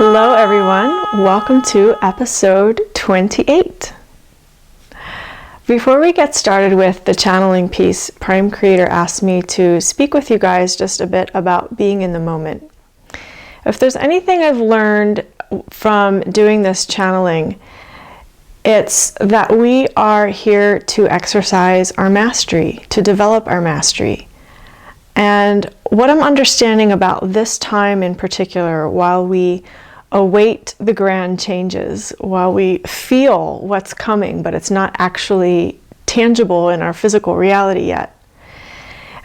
Hello everyone, welcome to episode 28. Before we get started with the channeling piece, Prime Creator asked me to speak with you guys just a bit about being in the moment. If there's anything I've learned from doing this channeling, it's that we are here to exercise our mastery, to develop our mastery. And what I'm understanding about this time in particular, while we await the grand changes, while we feel what's coming, but it's not actually tangible in our physical reality yet,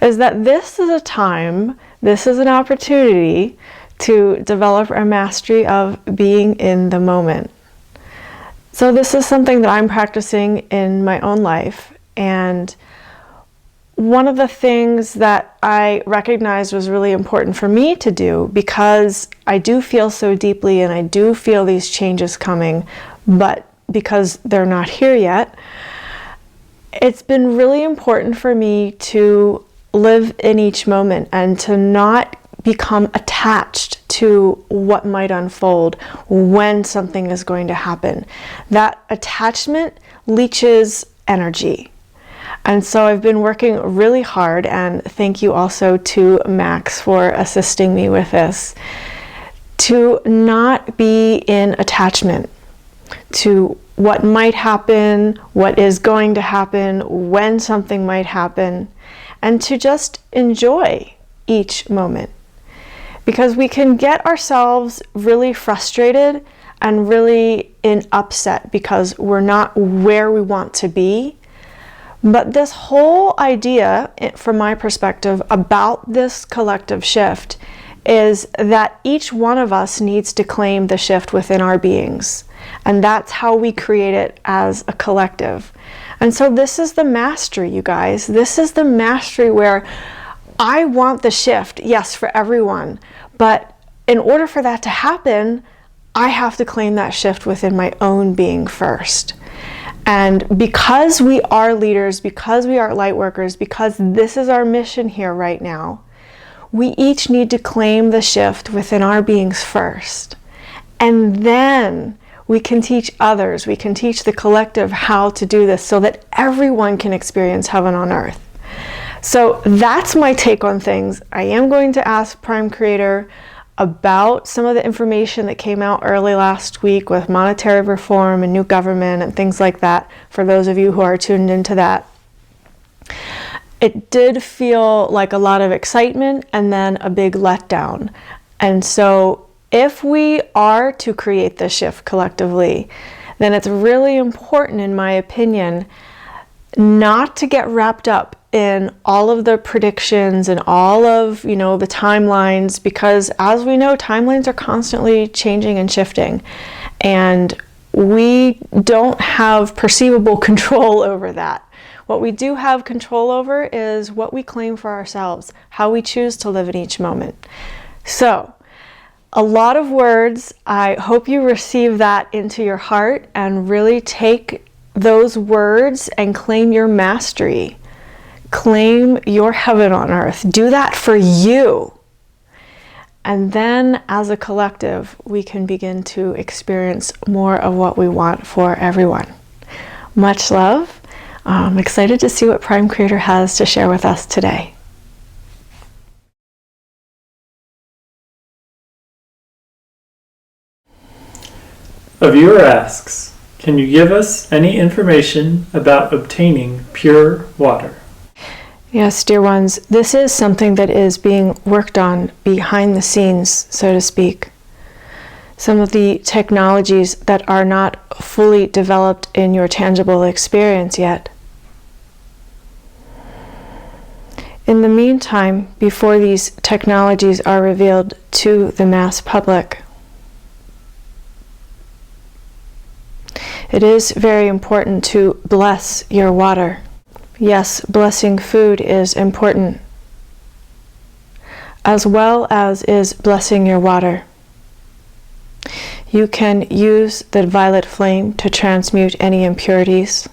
is that this is a time, this is an opportunity to develop our mastery of being in the moment. So this is something that I'm practicing in my own life, and one of the things that I recognized was really important for me to do, because I do feel so deeply and I do feel these changes coming, but because they're not here yet, it's been really important for me to live in each moment and to not become attached to what might unfold when something is going to happen. That attachment leaches energy. And so I've been working really hard, and thank you also to Max for assisting me with this, to not be in attachment to what might happen, what is going to happen, when something might happen, and to just enjoy each moment. Because we can get ourselves really frustrated and really in upset because we're not where we want to be. But this whole idea, from my perspective, about this collective shift is that each one of us needs to claim the shift within our beings. And that's how we create it as a collective. And so this is the mastery, you guys. This is the mastery where I want the shift, yes, for everyone. But in order for that to happen, I have to claim that shift within my own being first. And because we are leaders, because we are light workers, because this is our mission here right now, we each need to claim the shift within our beings first. And then we can teach others, we can teach the collective how to do this so that everyone can experience heaven on earth. So that's my take on things. I am going to ask Prime Creator about some of the information that came out early last week with monetary reform and new government and things like that, for those of you who are tuned into that. It did feel like a lot of excitement and then a big letdown. And so if we are to create this shift collectively, then it's really important, in my opinion, not to get wrapped up in all of the predictions and all of, the timelines, because as we know, timelines are constantly changing and shifting, and we don't have perceivable control over that. What we do have control over is what we claim for ourselves, how we choose to live in each moment. So, a lot of words. I hope you receive that into your heart and really take those words and claim your mastery. Claim your heaven on earth. Do that for you. And then as a collective, we can begin to experience more of what we want for everyone. Much love. I'm excited to see what Prime Creator has to share with us today. A viewer asks, can you give us any information about obtaining pure water? Yes, dear ones, this is something that is being worked on behind the scenes, so to speak. Some of the technologies that are not fully developed in your tangible experience yet. In the meantime, before these technologies are revealed to the mass public, it is very important to bless your water. Yes, blessing food is important, as well as is blessing your water. You can use the violet flame to transmute any impurities,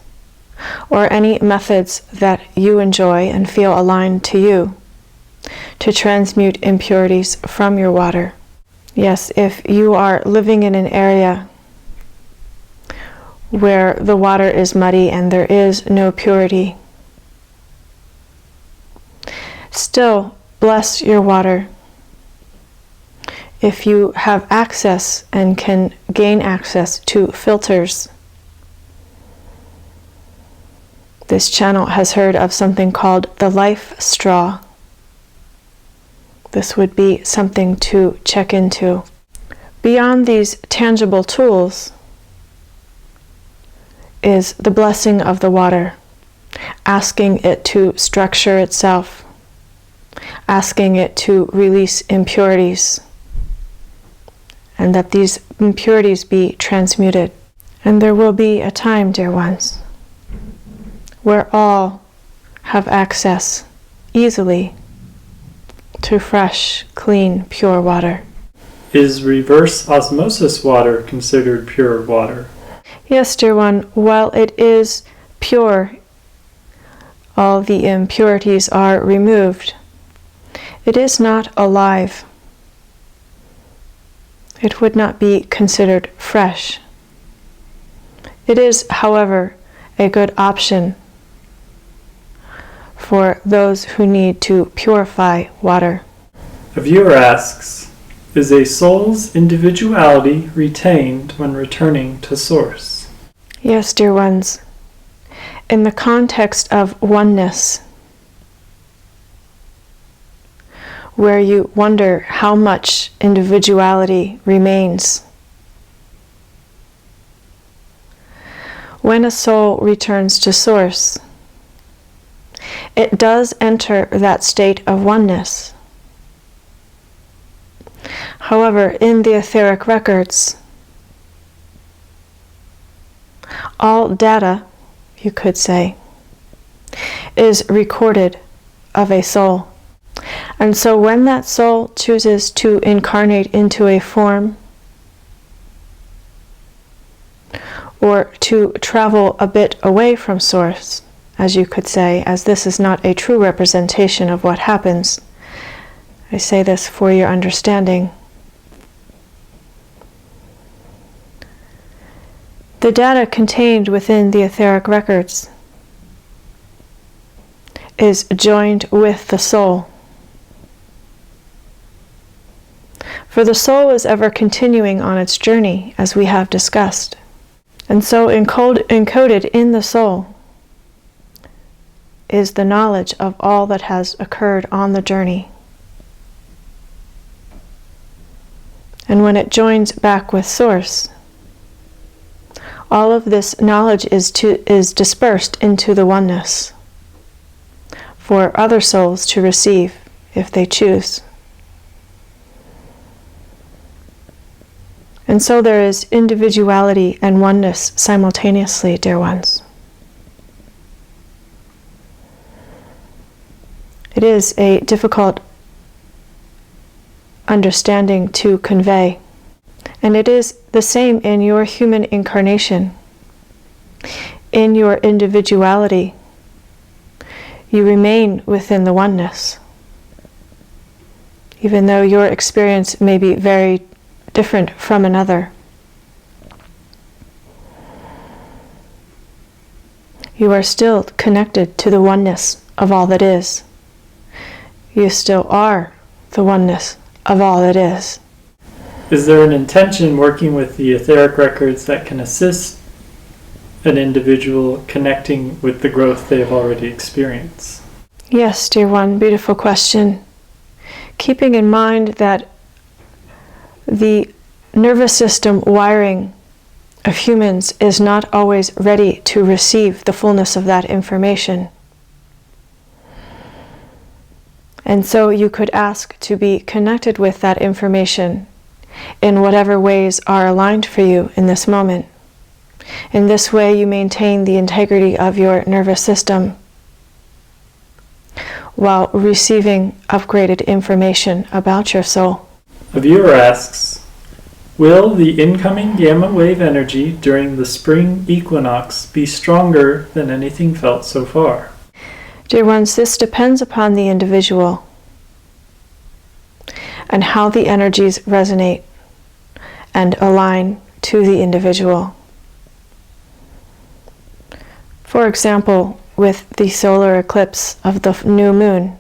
or any methods that you enjoy and feel aligned to you, to transmute impurities from your water. Yes, if you are living in an area where the water is muddy and there is no purity, still bless your water. If you have access and can gain access to filters, this channel has heard of something called the life straw. This would be something to check into. Beyond these tangible tools is the blessing of the water, asking it to structure itself, asking it to release impurities, and that these impurities be transmuted. And there will be a time, dear ones, where all have access easily to fresh, clean, pure water. Is reverse osmosis water considered pure water? Yes, dear one, while it is pure, all the impurities are removed. It is not alive. It would not be considered fresh. It is, however, a good option for those who need to purify water. A viewer asks, is a soul's individuality retained when returning to Source? Yes, dear ones. In the context of oneness, where you wonder how much individuality remains, when a soul returns to Source, it does enter that state of oneness. However, in the etheric records, all data, you could say, is recorded of a soul. And so when that soul chooses to incarnate into a form or to travel a bit away from Source, as you could say, as this is not a true representation of what happens, I say this for your understanding. The data contained within the etheric records is joined with the soul. For the soul is ever continuing on its journey, as we have discussed. And so encoded in the soul is the knowledge of all that has occurred on the journey. And when it joins back with Source, all of this knowledge is dispersed into the oneness for other souls to receive if they choose. And so there is individuality and oneness simultaneously, dear ones. It is a difficult understanding to convey. And it is the same in your human incarnation. In your individuality, you remain within the oneness. Even though your experience may be very different from another. You are still connected to the oneness of all that is. You still are the oneness of all that is. Is there an intention working with the etheric records that can assist an individual connecting with the growth they have already experienced? Yes, dear one, beautiful question. Keeping in mind that the nervous system wiring of humans is not always ready to receive the fullness of that information. And so you could ask to be connected with that information in whatever ways are aligned for you in this moment. In this way, you maintain the integrity of your nervous system while receiving upgraded information about your soul. A viewer asks, will the incoming gamma wave energy during the spring equinox be stronger than anything felt so far? Dear ones, this depends upon the individual. and how the energies resonate and align to the individual. For example, with the solar eclipse of the new moon,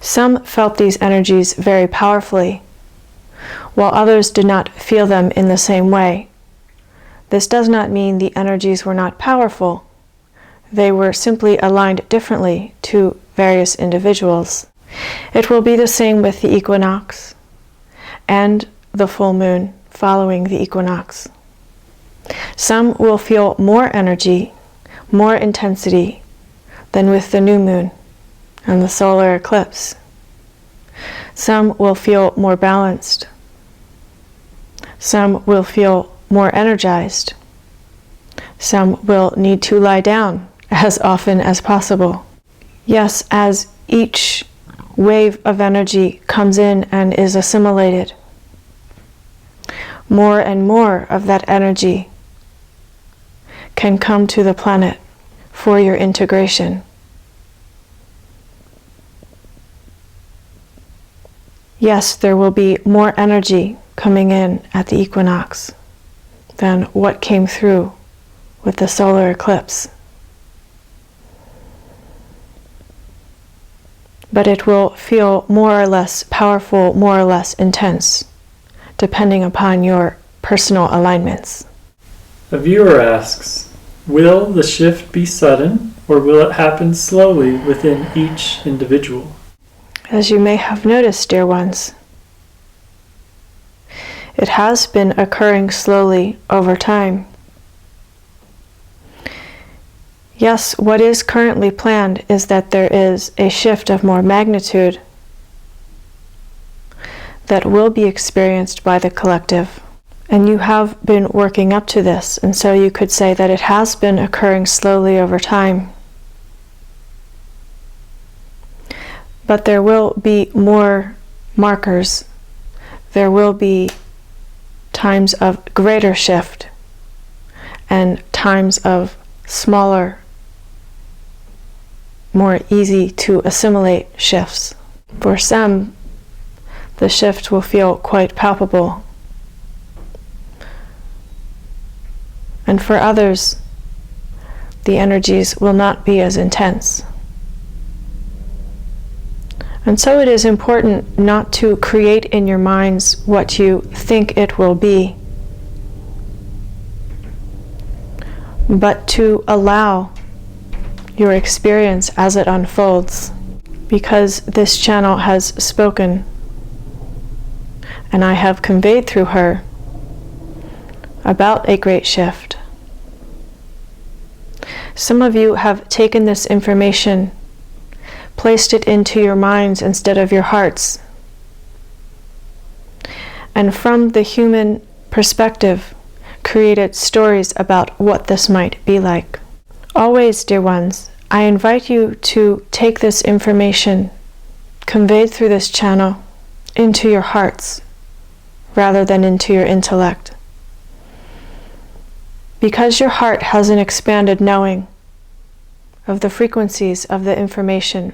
some felt these energies very powerfully, while others did not feel them in the same way. This does not mean the energies were not powerful. They were simply aligned differently to various individuals. It will be the same with the equinox and the full moon following the equinox. Some will feel more energy, more intensity than with the new moon and the solar eclipse. Some will feel more balanced. Some will feel more energized. Some will need to lie down as often as possible. Yes, as each wave of energy comes in and is assimilated, more and more of that energy can come to the planet for your integration. Yes, there will be more energy coming in at the equinox than what came through with the solar eclipse. But it will feel more or less powerful, more or less intense, depending upon your personal alignments. A viewer asks, will the shift be sudden or will it happen slowly within each individual? As you may have noticed, dear ones, it has been occurring slowly over time. Yes, what is currently planned is that there is a shift of more magnitude that will be experienced by the collective. And you have been working up to this, and so you could say that it has been occurring slowly over time. But there will be more markers. There will be times of greater shift and times of smaller, more easy to assimilate shifts. For some, the shift will feel quite palpable. And for others, the energies will not be as intense. And so it is important not to create in your minds what you think it will be, but to allow your experience as it unfolds, because this channel has spoken, and I have conveyed through her about a great shift. Some of you have taken this information, placed it into your minds instead of your hearts, and from the human perspective, created stories about what this might be like. Always, dear ones, I invite you to take this information conveyed through this channel into your hearts rather than into your intellect. Because your heart has an expanded knowing of the frequencies of the information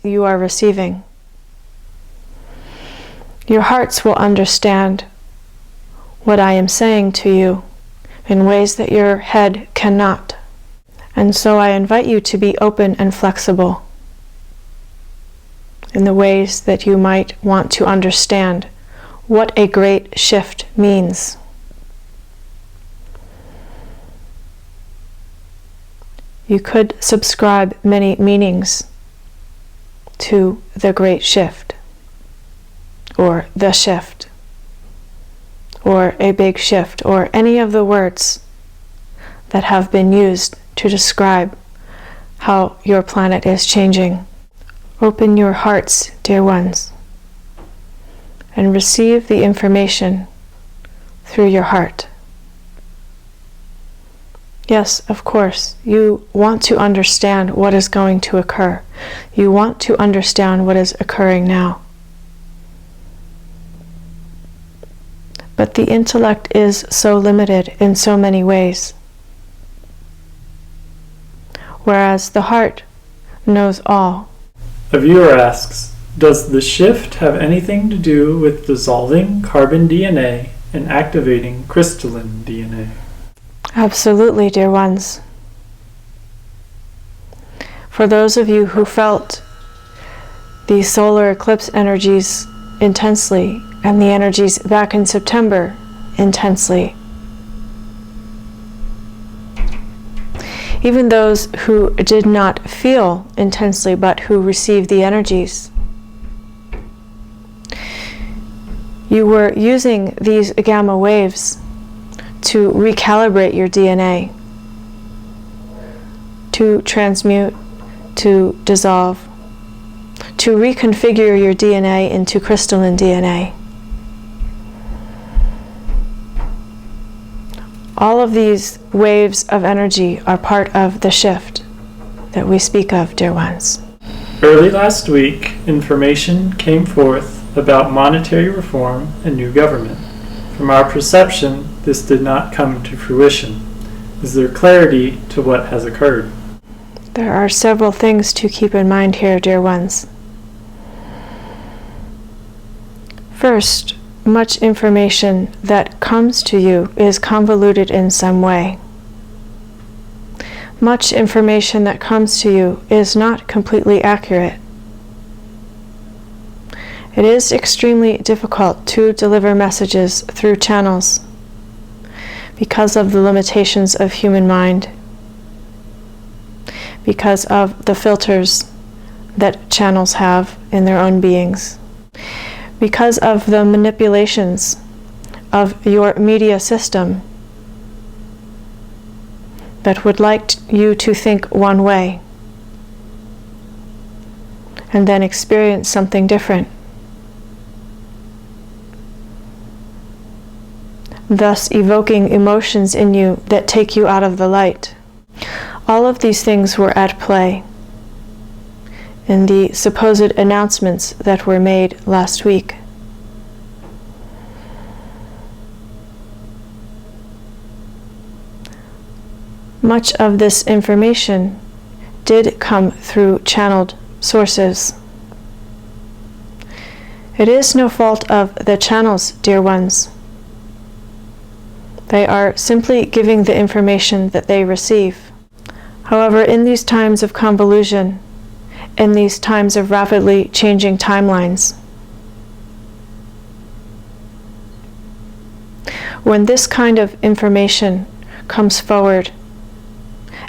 you are receiving, your hearts will understand what I am saying to you in ways that your head cannot. And so I invite you to be open and flexible in the ways that you might want to understand what a great shift means. You could subscribe many meanings to the great shift, or the shift, or a big shift, or any of the words that have been used to describe how your planet is changing. Open your hearts, dear ones, and receive the information through your heart. Yes, of course, you want to understand what is going to occur. You want to understand what is occurring now. But the intellect is so limited in so many ways, whereas the heart knows all. A viewer asks, does the shift have anything to do with dissolving carbon DNA and activating crystalline DNA? Absolutely, dear ones. For those of you who felt the solar eclipse energies intensely and the energies back in September intensely, even those who did not feel intensely but who received the energies, you were using these gamma waves to recalibrate your DNA, to transmute, to dissolve, to reconfigure your DNA into crystalline DNA. All of these waves of energy are part of the shift that we speak of, dear ones. Early last week, information came forth about monetary reform and new government. From our perception, this did not come to fruition. Is there clarity to what has occurred? There are several things to keep in mind here, dear ones. First, much information that comes to you is convoluted in some way. Much information that comes to you is not completely accurate. It is extremely difficult to deliver messages through channels because of the limitations of human mind, because of the filters that channels have in their own beings, because of the manipulations of your media system that would like you to think one way and then experience something different, thus evoking emotions in you that take you out of the light. All of these things were at play in the supposed announcements that were made last week. Much of this information did come through channeled sources. It is no fault of the channels, dear ones. They are simply giving the information that they receive. However, in these times of convolution, in these times of rapidly changing timelines, when this kind of information comes forward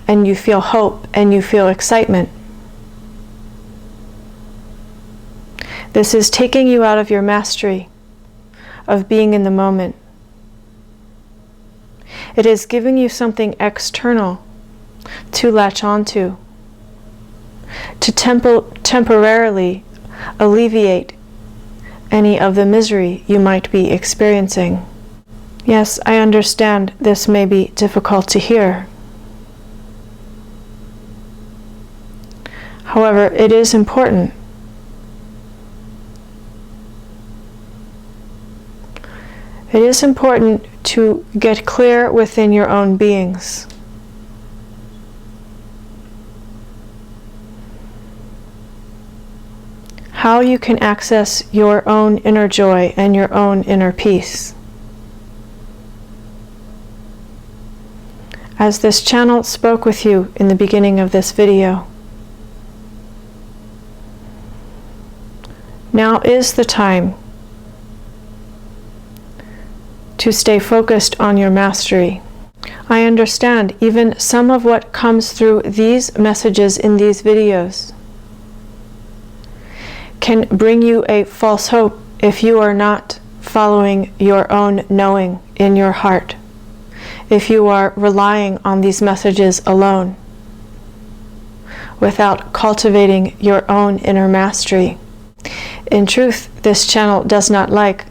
and you feel hope and you feel excitement, this is taking you out of your mastery of being in the moment. It is giving you something external to latch onto, to temporarily alleviate any of the misery you might be experiencing. Yes, I understand this may be difficult to hear. However, it is important. It is important to get clear within your own beings. How you can access your own inner joy and your own inner peace. As this channel spoke with you in the beginning of this video, now is the time to stay focused on your mastery. I understand even some of what comes through these messages in these videos can bring you a false hope if you are not following your own knowing in your heart, if you are relying on these messages alone, without cultivating your own inner mastery. In truth, this channel does not like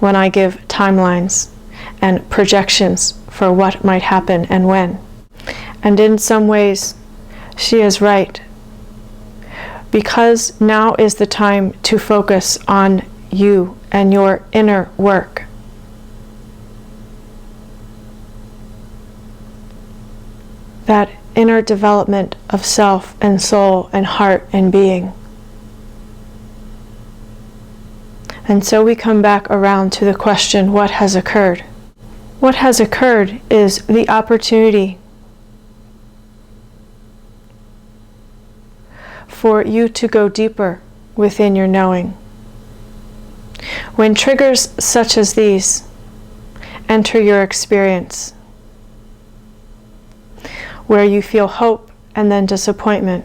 when I give timelines and projections for what might happen and when. And in some ways, she is right. Because now is the time to focus on you and your inner work. That inner development of self and soul and heart and being. And so we come back around to the question, what has occurred? What has occurred is the opportunity for you to go deeper within your knowing. When triggers such as these enter your experience, where you feel hope and then disappointment,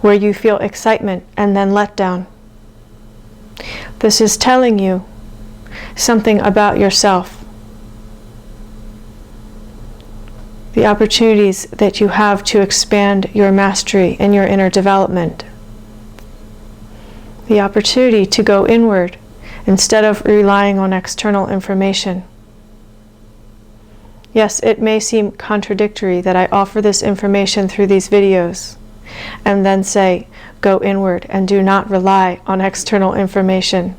where you feel excitement and then letdown, this is telling you something about yourself. The opportunities that you have to expand your mastery and your inner development. The opportunity to go inward instead of relying on external information. Yes, it may seem contradictory that I offer this information through these videos and then say, go inward and do not rely on external information.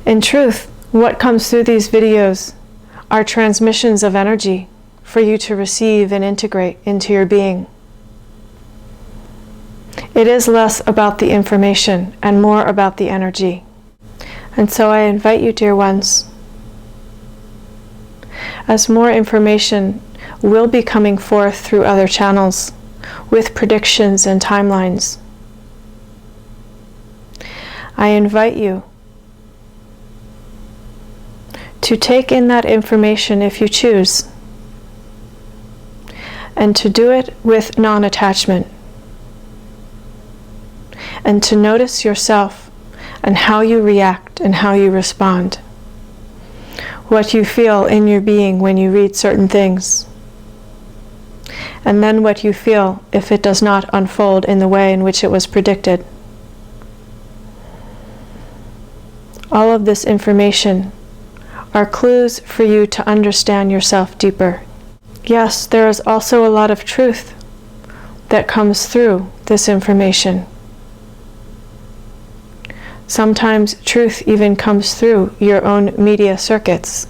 In truth, what comes through these videos are transmissions of energy for you to receive and integrate into your being. It is less about the information and more about the energy. And so I invite you, dear ones, as more information will be coming forth through other channels with predictions and timelines, I invite you to take in that information if you choose, and to do it with non-attachment, and to notice yourself and how you react and how you respond, what you feel in your being when you read certain things, and then what you feel if it does not unfold in the way in which it was predicted. All of this information are clues for you to understand yourself deeper. Yes, there is also a lot of truth that comes through this information. Sometimes truth even comes through your own media circuits.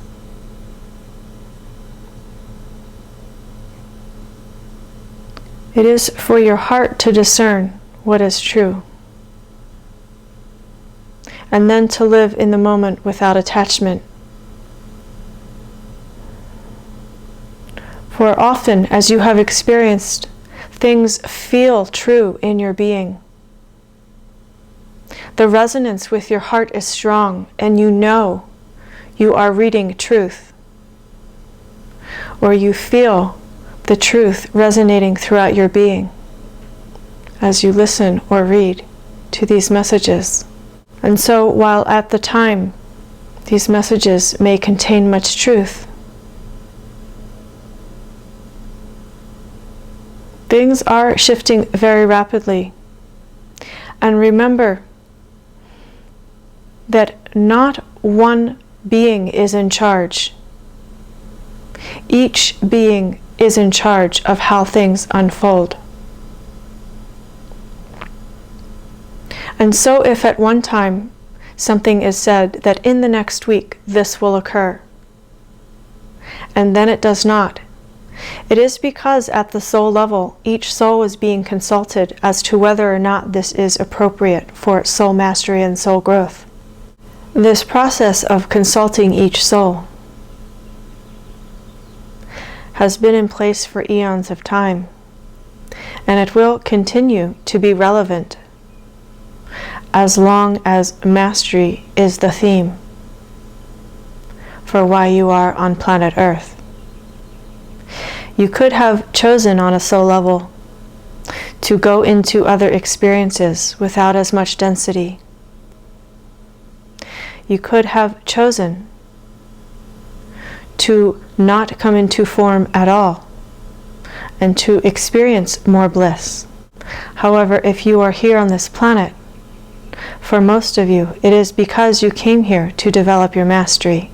It is for your heart to discern what is true, and then to live in the moment without attachment. For often, as you have experienced, things feel true in your being. The resonance with your heart is strong, and you know you are reading truth, or you feel the truth resonating throughout your being as you listen or read to these messages. And so, while at the time these messages may contain much truth, things are shifting very rapidly. And remember that not one being is in charge. Each being is in charge of how things unfold. And so if at one time something is said that in the next week this will occur, and then it does not, it is because at the soul level, each soul is being consulted as to whether or not this is appropriate for soul mastery and soul growth. This process of consulting each soul has been in place for eons of time, and it will continue to be relevant as long as mastery is the theme for why you are on planet Earth. You could have chosen on a soul level to go into other experiences without as much density. You could have chosen to not come into form at all and to experience more bliss. However, if you are here on this planet, for most of you, it is because you came here to develop your mastery.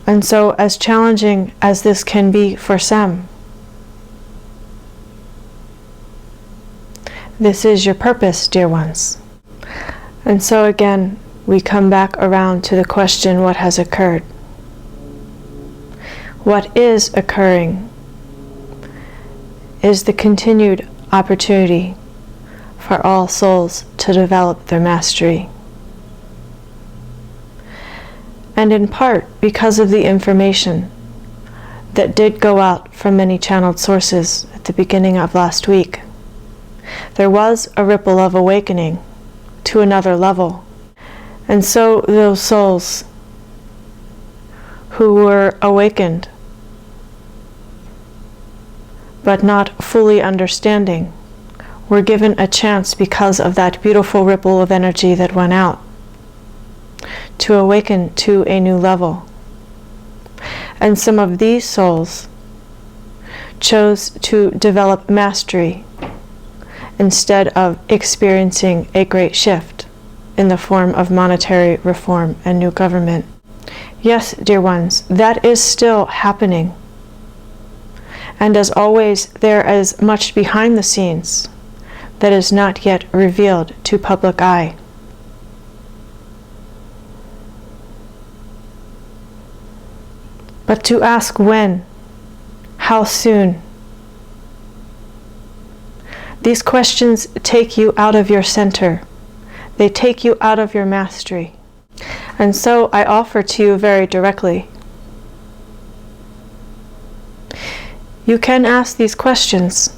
And so, as challenging as this can be for some, this is your purpose, dear ones. And so again, we come back around to the question, what has occurred? What is occurring is the continued opportunity for all souls to develop their mastery. And in part because of the information that did go out from many channeled sources at the beginning of last week, there was a ripple of awakening to another level. And so those souls who were awakened but not fully understanding were given a chance, because of that beautiful ripple of energy that went out, to awaken to a new level. And some of these souls chose to develop mastery instead of experiencing a great shift in the form of monetary reform and new government. Yes, dear ones, that is still happening. And as always, there is much behind the scenes that is not yet revealed to public eye. But to ask when, how soon, these questions take you out of your center. They take you out of your mastery. And so I offer to you very directly, you can ask these questions.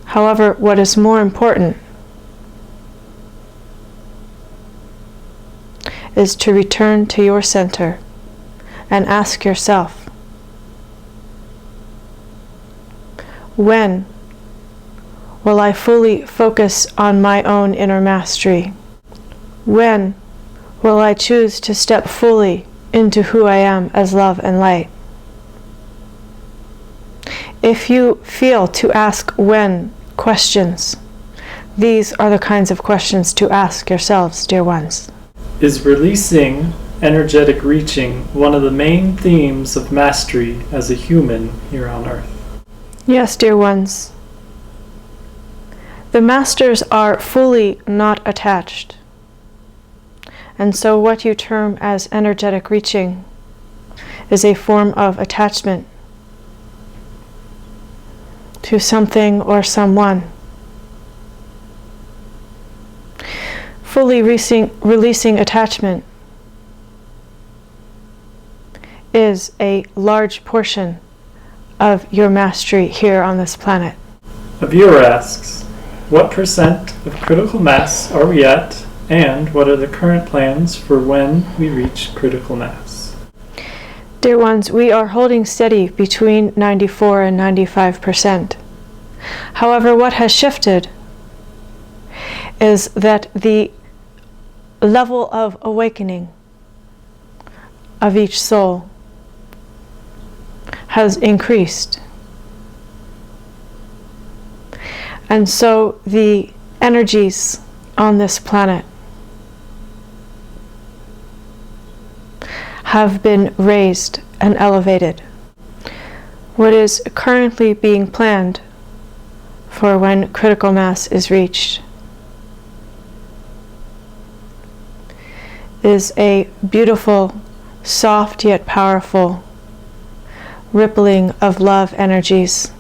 However, what is more important is to return to your center and ask yourself, when will I fully focus on my own inner mastery? When will I choose to step fully into who I am as love and light? If you feel to ask when questions, these are the kinds of questions to ask yourselves, dear ones. Is releasing energetic reaching one of the main themes of mastery as a human here on Earth? Yes, dear ones. The masters are fully not attached. And so what you term as energetic reaching is a form of attachment to something or someone. Fully releasing attachment is a large portion of your mastery here on this planet. A viewer asks, what percent of critical mass are we at, and what are the current plans for when we reach critical mass? Dear ones, we are holding steady between 94 and 95%. However, what has shifted is that the level of awakening of each soul has increased. And so the energies on this planet have been raised and elevated. What is currently being planned for when critical mass is reached is a beautiful, soft yet powerful rippling of love energies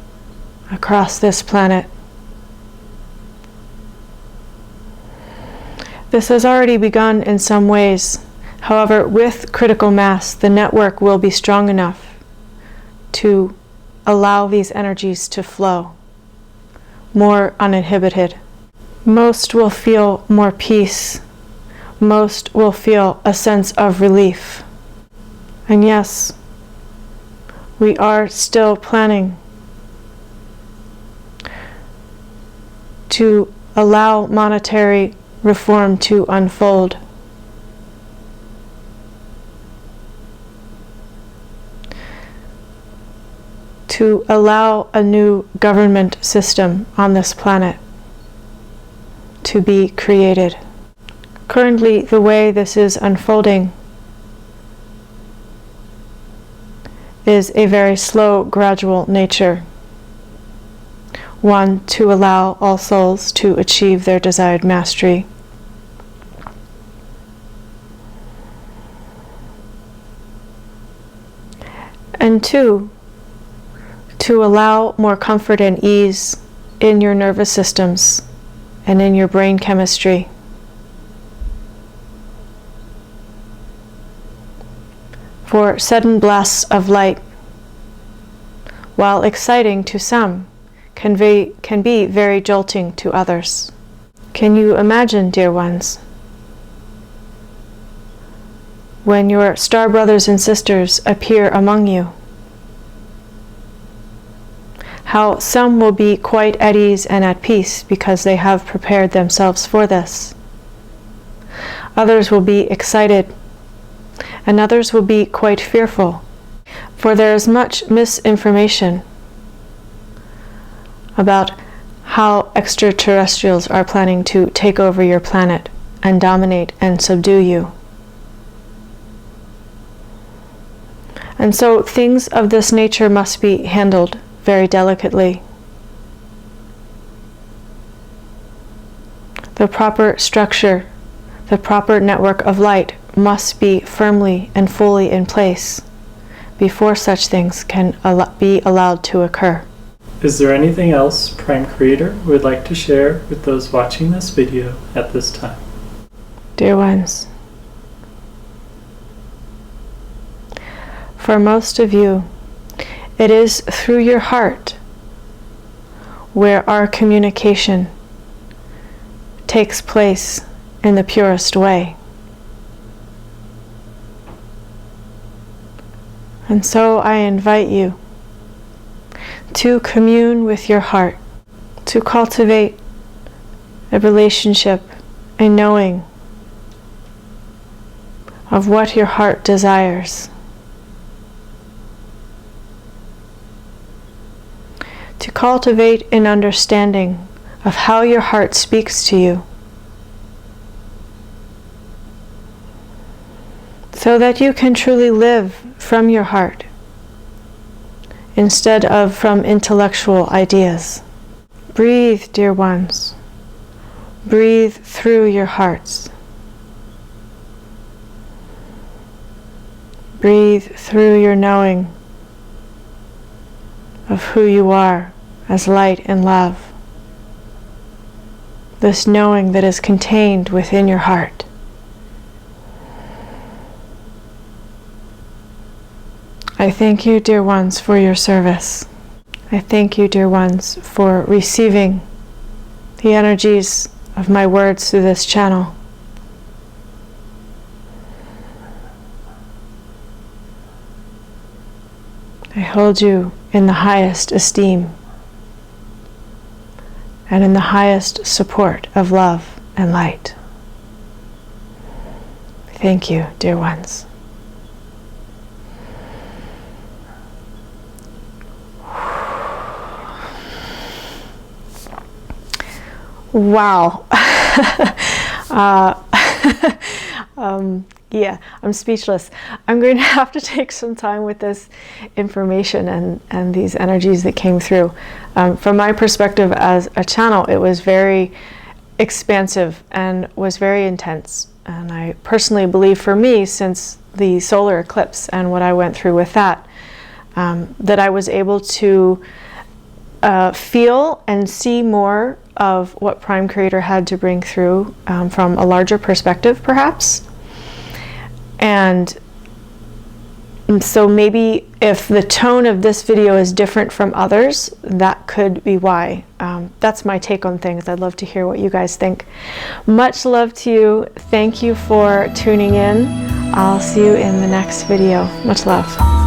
across this planet. This has already begun in some ways. However, with critical mass, the network will be strong enough to allow these energies to flow more uninhibited. Most will feel more peace. Most will feel a sense of relief. And yes, we are still planning to allow monetary reform to unfold. To allow a new government system on this planet to be created. Currently, the way this is unfolding is a very slow, gradual nature. One, to allow all souls to achieve their desired mastery. And two, to allow more comfort and ease in your nervous systems and in your brain chemistry. For sudden blasts of light, while exciting to some, can be very jolting to others. Can you imagine, dear ones, when your star brothers and sisters appear among you, how some will be quite at ease and at peace because they have prepared themselves for this. Others will be excited, and others will be quite fearful, for there is much misinformation about how extraterrestrials are planning to take over your planet and dominate and subdue you. And so things of this nature must be handled very delicately. The proper structure, the proper network of light must be firmly and fully in place before such things can be allowed to occur. Is there anything else Prime Creator would like to share with those watching this video at this time? Dear ones, for most of you, it is through your heart where our communication takes place in the purest way. And so I invite you to commune with your heart, to cultivate a relationship, a knowing of what your heart desires. To cultivate an understanding of how your heart speaks to you, so that you can truly live from your heart instead of from intellectual ideas. Breathe, dear ones. Breathe through your hearts. Breathe through your knowing of who you are as light and love. This knowing that is contained within your heart. I thank you, dear ones, for your service. I thank you, dear ones, for receiving the energies of my words through this channel. I hold you in the highest esteem and in the highest support of love and light. Thank you, dear ones. Wow. Yeah, I'm speechless. I'm going to have to take some time with this information and these energies that came through. From my perspective as a channel, it was very expansive and was very intense. And I personally believe for me, since the solar eclipse and what I went through with that, that I was able to feel and see more of what Prime Creator had to bring through from a larger perspective, perhaps. And so maybe if the tone of this video is different from others, that could be why. That's my take on things. I'd love to hear what you guys think. Much love to you. Thank you for tuning in. I'll see you in the next video. Much love.